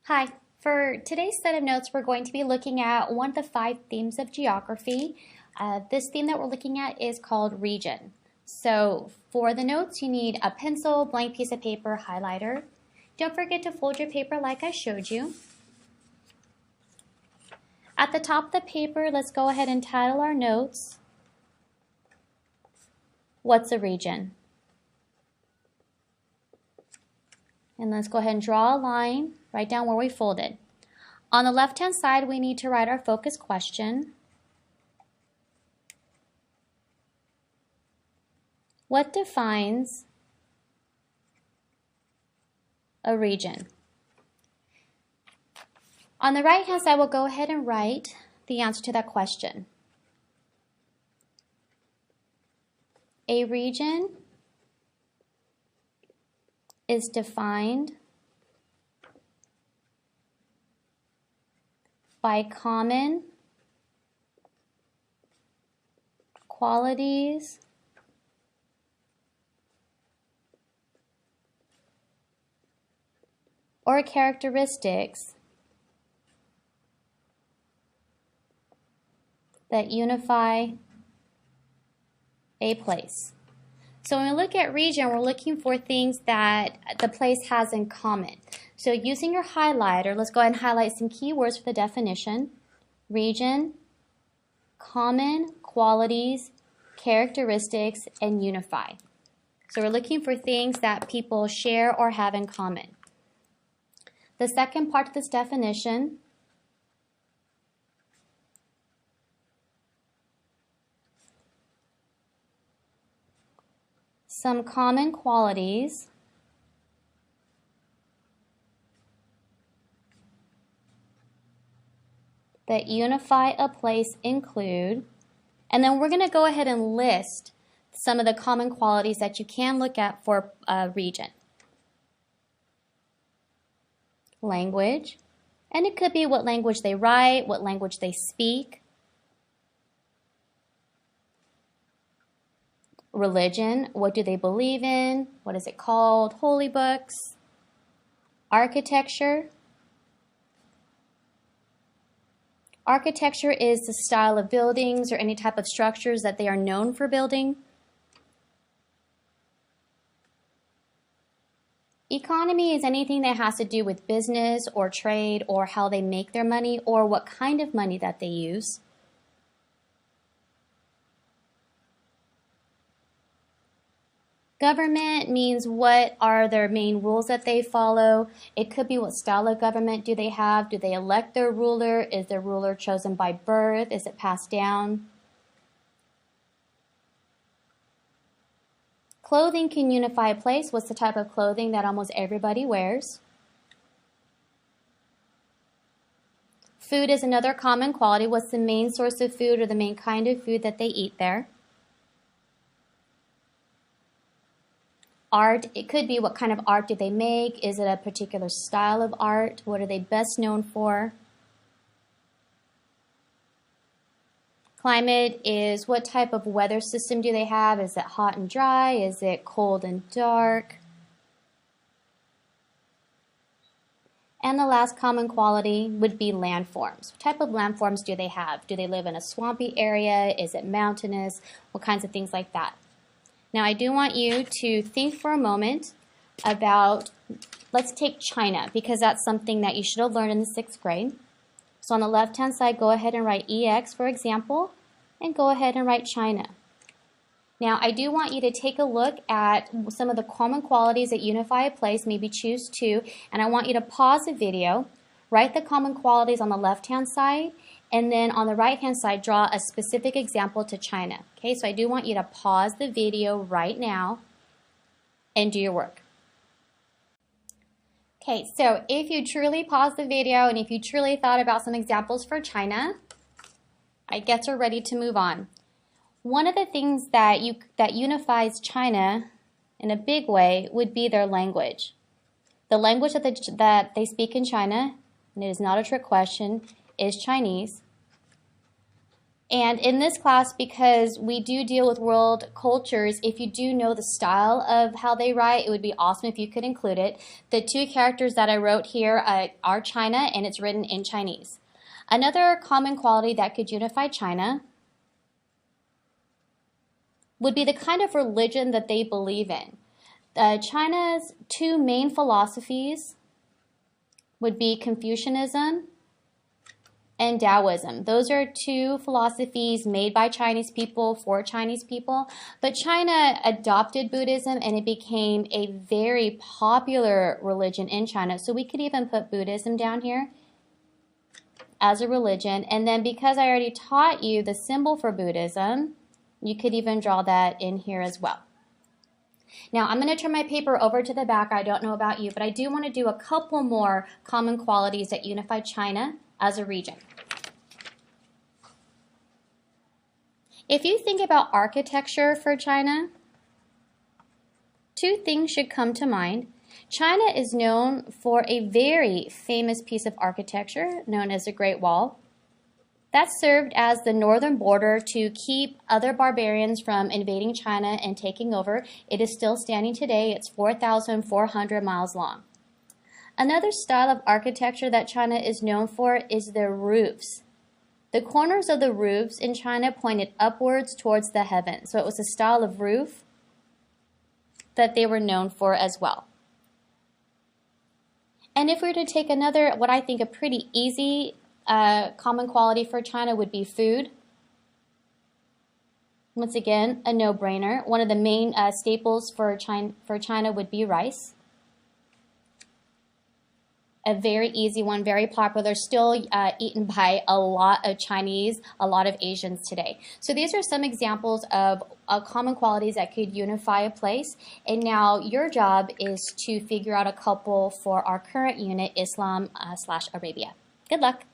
Hi, for today's set of notes, we're going to be looking at one of the 5 themes of geography. This theme that we're looking at is called region. So for the notes, you need a pencil, blank piece of paper, highlighter. Don't forget to fold your paper like I showed you. At the top of the paper, let's go ahead and title our notes, What's a region? And let's go ahead and draw a line right down where we folded. On the left-hand side, we need to write our focus question. What defines a region? On the right-hand side, we'll go ahead and write the answer to that question. A region is defined by common qualities or characteristics that unify a place. So when we look at region, we're looking for things that the place has in common. So using your highlighter, let's go ahead and highlight some key words for the definition. Region, common qualities, characteristics, and unify. So we're looking for things that people share or have in common. The second part of this definition some common qualities that unify a place include, and then we're going to go ahead and list some of the common qualities that you can look at for a region. Language, and it could be what language they write, what language they speak. Religion, what do they believe in? What is it called? Holy books. Architecture. Architecture is the style of buildings or any type of structures that they are known for building. Economy is anything that has to do with business or trade or how they make their money or what kind of money that they use. Government means what are their main rules that they follow. It could be what style of government do they have. Do they elect their ruler? Is their ruler chosen by birth? Is it passed down? Clothing can unify a place. What's the type of clothing that almost everybody wears? Food is another common quality. What's the main source of food or the main kind of food that they eat there? Art, it could be what kind of art do they make? Is it a particular style of art? What are they best known for? Climate is what type of weather system do they have? Is it hot and dry? Is it cold and dark? And the last common quality would be landforms. What type of landforms do they have? Do they live in a swampy area? Is it mountainous? What kinds of things like that? Now I do want you to think for a moment about, let's take China, because that's something that you should have learned in the 6th grade. So on the left-hand side, go ahead and write EX, for example, and go ahead and write China. Now I do want you to take a look at some of the common qualities that unify a place, maybe choose 2, and I want you to pause the video, write the common qualities on the left-hand side, and then on the right-hand side, draw a specific example to China. Okay, so I do want you to pause the video right now and do your work. Okay, so if you truly paused the video and if you truly thought about some examples for China, I guess we're ready to move on. One of the things that unifies China in a big way would be their language. The language that they speak in China, and it is not a trick question, is Chinese. And in this class, because we do deal with world cultures, if you do know the style of how they write, it would be awesome if you could include it. The two characters that I wrote here are China, and it's written in Chinese. Another common quality that could unify China would be the kind of religion that they believe in. China's two main philosophies would be Confucianism and Taoism. Those are two philosophies made by Chinese people for Chinese people, but China adopted Buddhism and it became a very popular religion in China. So we could even put Buddhism down here as a religion. And then because I already taught you the symbol for Buddhism, you could even draw that in here as well. Now, I'm going to turn my paper over to the back. I don't know about you, but I do want to do a couple more common qualities that unify China as a region. If you think about architecture for China, two things should come to mind. China is known for a very famous piece of architecture known as the Great Wall. That served as the northern border to keep other barbarians from invading China and taking over. It is still standing today. It's 4,400 miles long. Another style of architecture that China is known for is their roofs. The corners of the roofs in China pointed upwards towards the heavens. So it was a style of roof that they were known for as well. And if we were to take another, what I think a pretty easy common quality for China would be food. Once again, a no-brainer. One of the main staples for China would be rice. A very easy one, very popular, still eaten by a lot of Chinese, a lot of Asians today. So these are some examples of common qualities that could unify a place. And now your job is to figure out a couple for our current unit, Islam/Arabia. Good luck.